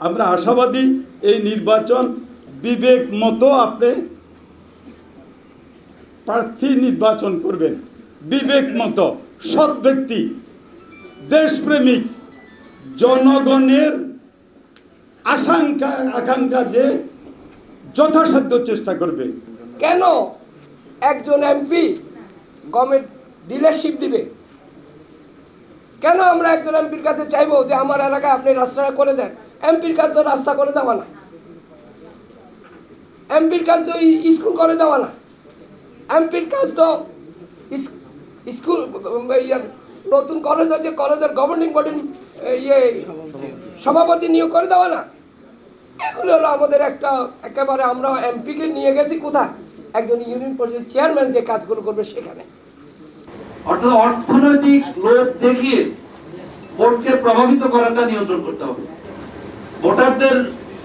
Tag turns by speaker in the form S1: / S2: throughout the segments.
S1: আমরা আশাবাদী এই নির্বাচন বিবেক মতো আপনি প্রার্থী নির্বাচন করবেন, বিবেক মতো সৎ ব্যক্তি, দেশপ্রেমিক, জনগণের আকাঙ্ক্ষা যে যথাসাধ্য চেষ্টা করবে।
S2: কেন একজন এমপি গভর্নমেন্ট ডিলারশিপ দিবে? কেন আমরা একজন এমপির কাছে চাইবো যে আমার এলাকায় আপনি রাস্তাটা করে দেন? এমপির কাজ তো রাস্তা করে দেওয়া না, এমপির কাজ তো স্কুল করে দেওয়া না, এমপির কাজ তো স্কুল নতুন কলেজ আছে, কলেজের গভর্নিং বডি সভাপতি নিয়োগ করে দেওয়া না। এগুলো হলো আমাদের একেবারে আমরা এমপিকে নিয়ে গেছি কোথায়? একজন ইউনিয়ন পরিষদের চেয়ারম্যান যে কাজগুলো করবে সেখানে।
S3: অর্থাৎ অর্থনৈতিক লোভ দেখিয়ে ভোটকে প্রভাবিত করাটা নিয়ন্ত্রণ করতে হবে। ভোটারদের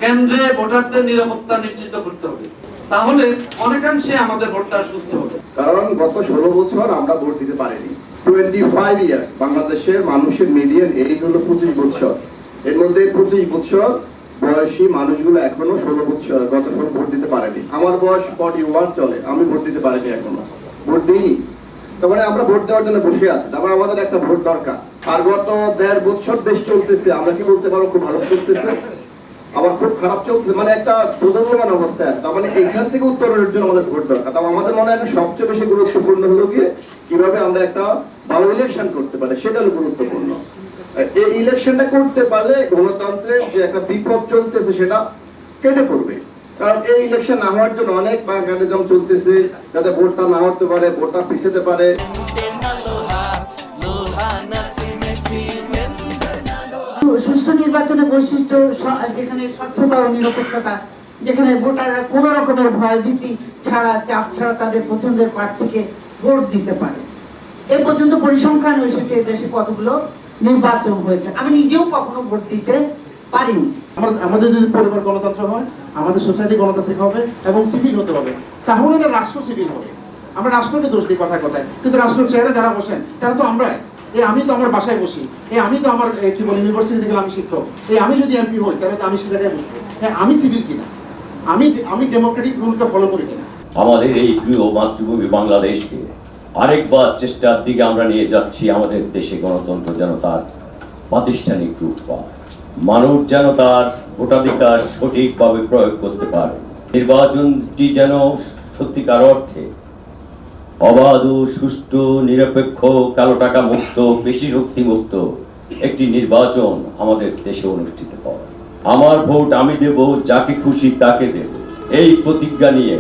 S3: কেন্দ্রে ভোটারদের নিরাপত্তা নিশ্চিত করতে হবে, তাহলে অনেকাংশে আমাদের ভোটটা সুস্থ হবে।
S4: কারণ গত 16 বছর আমরা ভোট দিতে পারিনি। 25 ইয়ার্স বাংলাদেশের মানুষের মিডিয়ান এজ হলো 25 বছর। এর মধ্যে 25 বছর বয়সী মানুষগুলো এখনো 16 বছর গত 16 ভোট দিতে পারেনি। আমার বয়স 41 চলে, আমি ভোট দিতে পারিনি, এখনো ভোট দিইনি। তার মানে আমরা ভোট দেওয়ার জন্য বসে আছি। তারপরে আমাদের একটা ভোট দরকার। আর গত 1.5 বছর দেশ চলতেছে, আমরা কি বলতে পারবো খুব ভালো চলতেছে, আবার খুব খারাপ চলতেছে, মানে একটা প্রজন্মমান অবস্থায়। তার মানে এইখান থেকে উত্তরণের জন্য আমাদের ভোট দরকার। তাও আমাদের মনে হয় সবচেয়ে বেশি গুরুত্বপূর্ণ হলো গিয়ে কিভাবে আমরা একটা ভালো ইলেকশন করতে পারি, সেটা হলো গুরুত্বপূর্ণ। এই ইলেকশনটা করতে পারলে গণতন্ত্রের যে একটা বিপদ চলতেছে সেটা কেটে পড়বে। কারণ এই ইলেকশন না হওয়ার জন্য অনেক মেকানিজম চলতেছে যাতে ভোটটা না হতে পারে, ভোটটা পিছাতে পারে।
S5: সুষ্ঠু নির্বাচনের বৈশিষ্ট্য যেখানে স্বচ্ছতা ও নিরপেক্ষতা, যেখানে ভোটাররা কোনো রকমের ভয় ভীতি ছাড়া, চাপ ছাড়া তাদের পছন্দের প্রার্থীকে ভোট দিতে পারে। এ পর্যন্ত পরিসংখ্যান এসেছে দেশে কতগুলো নির্বাচন হয়েছে, আমি নিজেও কখনো ভোট দিতে পারিনি।
S6: আমাদের যদি পরিবার গণতন্ত্র হয়, আমাদের সোসাইটি গণতান্ত্রিক হবে এবং সিভিল হতে হবে, তাহলে না রাষ্ট্র সিভিল হবে। আমরা রাষ্ট্রকে দোষ দিই কথায় কথায়, কিন্তু রাষ্ট্রের চেয়ারে যারা বসেন তারা তো আমরাই। আমি তো আমার বাসায় বসি, আমি তো আমার কি বলি ইউনিভার্সিটি গেলে আমি শিক্ষক, আমি যদি এমপি হই তাহলে তো আমি সে জায়গায় বসবো। আমি সিভিল কিনা, আমি ডেমোক্রেটিক রুলকে ফলো করি কিনা।
S7: আমাদের এই প্রিয় মাতৃভূমি বাংলাদেশকে আরেকবার চেষ্টার দিকে আমরা নিয়ে যাচ্ছি। আমাদের দেশে গণতন্ত্র যেন তার প্রাতিষ্ঠানিক রূপ পায়, মানুষ যেন তার ভোটাধিকার সঠিকভাবে প্রয়োগ করতে পারে, নির্বাচনটি যেন সত্যিকার অর্থে অবাধ, সুষ্ঠু, নিরপেক্ষ, কালো টাকা মুক্ত, পেশি শক্তি মুক্ত একটি নির্বাচন আমাদের দেশে অনুষ্ঠিত হয়। আমার ভোট আমি দেব, যাকে খুশি তাকে দেব, এই প্রতিজ্ঞা নিয়ে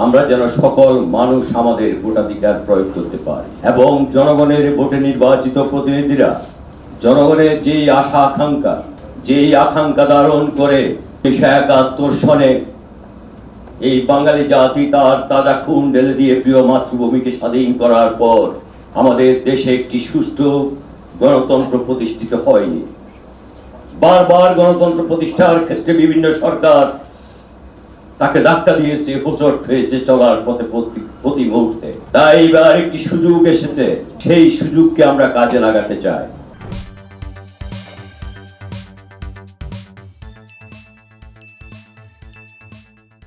S7: আমরা যেন সকল মানুষ আমাদের ভোটাধিকার প্রয়োগ করতে পারি এবং জনগণের ভোটে নির্বাচিত প্রতিনিধিরা জনগণের যেই আকাঙ্ক্ষা ধারণ করে 1971 সনে এই বাঙালি জাতি তার তাজা খুন ঢেলে দিয়ে প্রিয় মাতৃভূমিকে স্বাধীন করার পর আমাদের দেশে একটি সুষ্ঠু গণতন্ত্র প্রতিষ্ঠিত হয়নি। বারবার গণতন্ত্র প্রতিষ্ঠার ক্ষেত্রে বিভিন্ন সরকার তাকে ধাক্কা দিয়েছে, হোঁচট খেয়েছে চলার পথে প্রতি মুহূর্তে। তাই এবার একটি সুযোগ এসেছে, সেই সুযোগকে আমরা কাজে লাগাতে চাই।